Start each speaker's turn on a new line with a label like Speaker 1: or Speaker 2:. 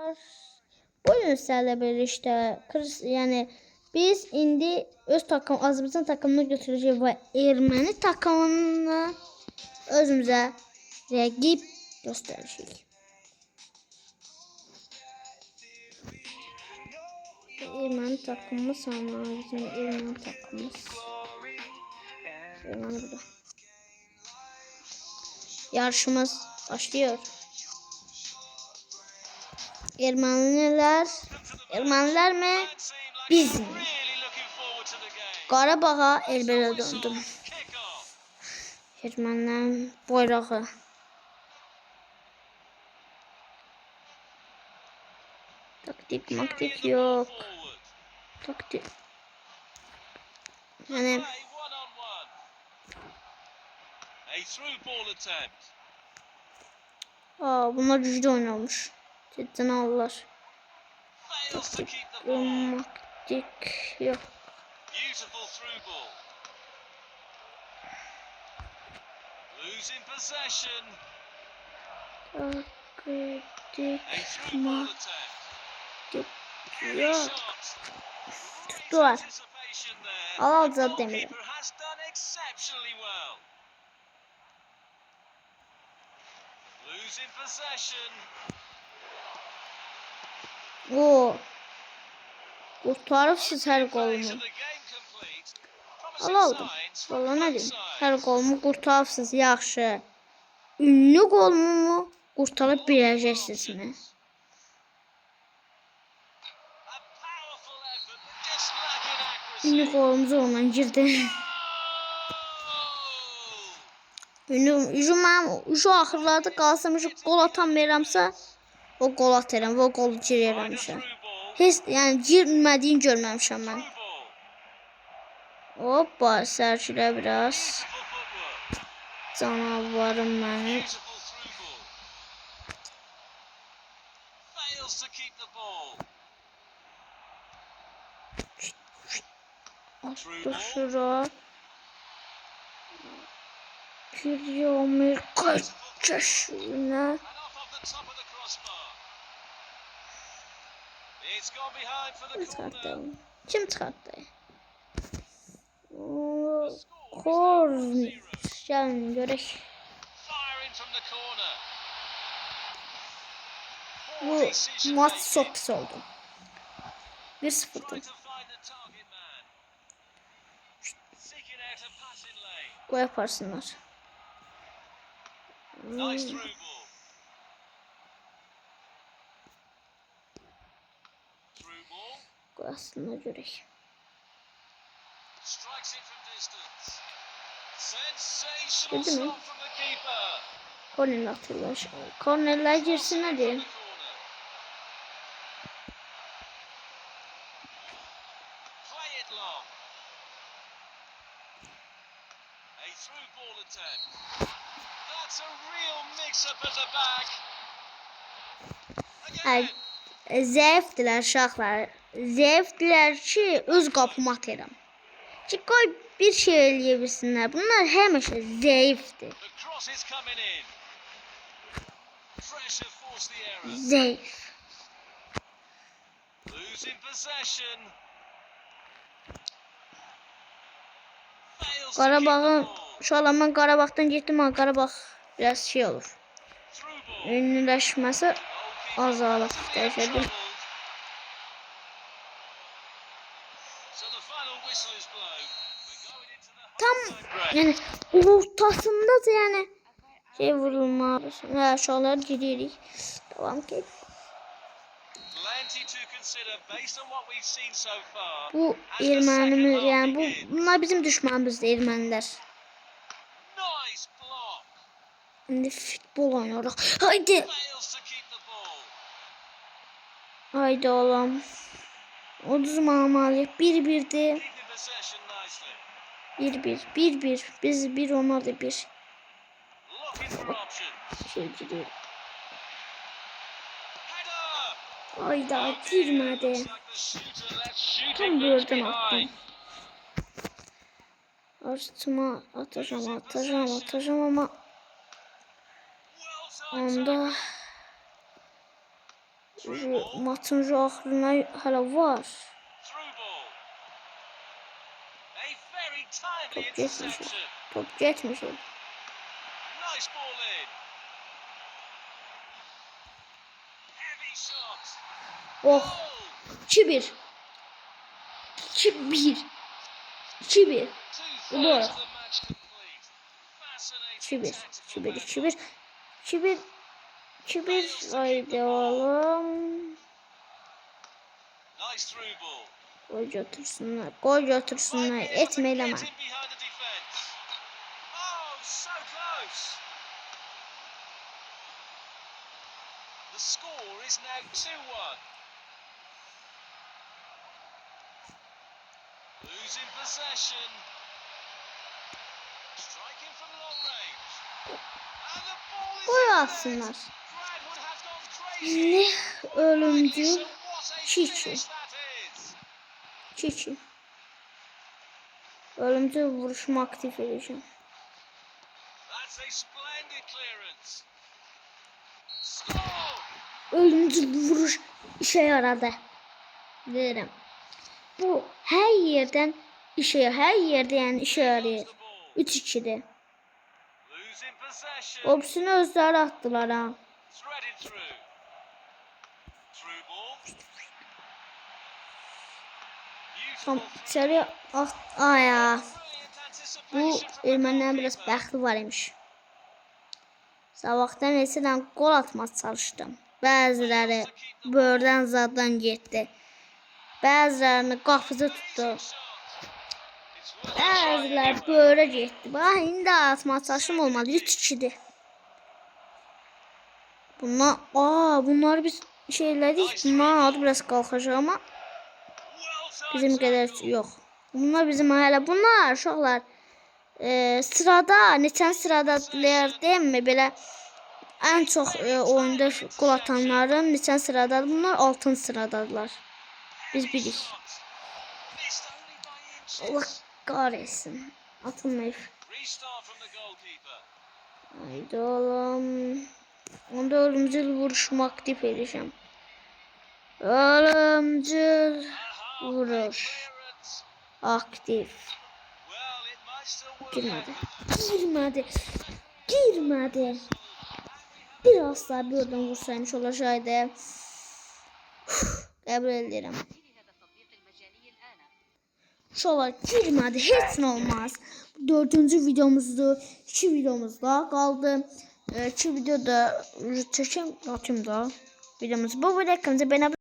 Speaker 1: arkadaşlar. Bugün sizlerle birlikte yani biz indi öz takım Azerbaycan takımını götüreceğiz ve Ermeni takımını özümüze rakip göstereceğiz. Ermeni takımımız ama bizim Ermeni takımımız. Ermeni burada. Yarışımız başlıyor. Ermeniler mi? Biz mi? Qarabağa elbələ döndüm. Ermənilərin bayrağı. Taktik yok. Taktik. Yani bunlar güçlü oynamış. Cidden alırlar. Taktik yok.
Speaker 2: Losing possession.
Speaker 1: Yok. Tuttular. Al Demir.
Speaker 2: Losing possession.
Speaker 1: Oo. Kurtarırsız her golümü. Aldım. Valla ne diyeyim. Her golümü kurtarırsız yaxşı. Ünlü golümü kurtarıp bileceksiniz mi? Ünlü golümüz ondan girdi. Şu axırlarda qalsam gol atan verirəmsə, o gol atıram və o golu girərəmişəm. Heç yəni girmədiyini görməmişəm mən. Hoppa, sərkilə biraz. Canavarım mənim. Atdı şura. Giriyor kaçışına. Kim çıkarttı? Korn. Gelin görək. Bu maç çok pis oldu. 1-0'dı. Gol yaparsınlar. Gol aslında görək. Gördün mü? Kornerler atırlar. Kornerler girsin hadi. Zəifdirlər uşaqlar. Zəifdirlər ki, öz qapımı atıram. Ki qoy bir şey eləyə bilsinlər. Bunlar həmişə zəifdir. Zəif. Qarabağın şu an mən Qarabağdan getdim ama Qarabağ biraz şey olur. Ünlüləşməsi azalır. Dəyişədim. Tam yani ortasında da yani şey vurulmaz. Ya şuralar giririk. Tamam ki. Bu Ermenimiz yani bunlar bizim düşmanımızdır Ermeniler. Şimdi futbol oynuyoruz. Haydi. Haydi oğlum. 30 mağlup 1-1'di. 1-1. Biz 1 onlar da 1. Şey gidiyor. Hayda girmedi. Tam buradan attım. Artıma atacağım ama onda
Speaker 2: Through ball.
Speaker 1: Maçın axırına hələ var.
Speaker 2: Through ball. A very timely
Speaker 1: Top getmiş.
Speaker 2: interception.
Speaker 1: Top getmiş.
Speaker 2: Nice ball in. Heavy shot.
Speaker 1: Oh.
Speaker 2: Goal.
Speaker 1: 2-1. 2-1. 2-1.
Speaker 2: 2-3
Speaker 1: Doğru.
Speaker 2: of the match complete. Fascinating
Speaker 1: 2-1.
Speaker 2: tactical
Speaker 1: 2-1.
Speaker 2: maneuver.
Speaker 1: 2-1. 2-1. Haydi oğlum.
Speaker 2: Nice through ball.
Speaker 1: Gol götürsünler. Gol götürsünler. Etme
Speaker 2: Get
Speaker 1: eləmə.
Speaker 2: in behind the defence. Oh, so close. The score is now 2-1. Losing possession. Striking from long range. And the ball is
Speaker 1: Gol
Speaker 2: in
Speaker 1: alsınlar.
Speaker 2: net. Brad would have gone crazy.
Speaker 1: Ne
Speaker 2: Rightly
Speaker 1: ölümcül.
Speaker 2: so, what a
Speaker 1: Çiçi.
Speaker 2: finish that is.
Speaker 1: 2-2. Ölümcül vuruşumu aktif edeceğim.
Speaker 2: That's a splendid clearance. Score!
Speaker 1: Ölümcül vuruş işe yaradı. Derim. Bu her yerden yani işe yarıyor. 3-2'dir.
Speaker 2: Losing possession.
Speaker 1: Hepsini özleri attılar ha.
Speaker 2: Threaded through. Through ball.
Speaker 1: Tam
Speaker 2: Beautiful.
Speaker 1: içeri at. Aya.
Speaker 2: Brilliant
Speaker 1: Bu
Speaker 2: anticipation from the
Speaker 1: ermənlərin biraz
Speaker 2: goalkeeper.
Speaker 1: bəxti var imiş. Sabahdan neçədən gol atmaq çalışdım. Bəziləri bördən zaddan getdi. Bəzilərini qapıcı tutdu. Bəziləri böyrə getdi. Bax, indi atmaq çalışım olmadı. 3-2'dir. Bunlar biz şeylədik. Bunların adı biraz qalxacaq ama bizim qədər yox. Bunlar uşaqlar sırada, neçən sıradadılar deyilmi? Belə ən çox oyunda gol atanların neçən sıradadır? Bunlar 6. sıradadılar. Biz bilik.
Speaker 2: Missed only by
Speaker 1: Allah
Speaker 2: inches.
Speaker 1: kahretsin. Atılmayıb.
Speaker 2: Restart from the goalkeeper.
Speaker 1: Haydi oğlum. Onda ölümcül vuruşumu aktif edeceğim. Ölümcül
Speaker 2: And halfway
Speaker 1: vuruş.
Speaker 2: clearance.
Speaker 1: Aktif.
Speaker 2: Well, it might still work
Speaker 1: Girmedi.
Speaker 2: out.
Speaker 1: Girmedi. Biraz daha bir oradan vursaymış olacaktı. Kabul ederim. Şolar girmedi. Hiç ne olmaz. Bu 4. videomuzdu. 2 videomuz daha kaldı. 2 videoda çekeyim. Atayım da. Videomuz bu. Bir dakika.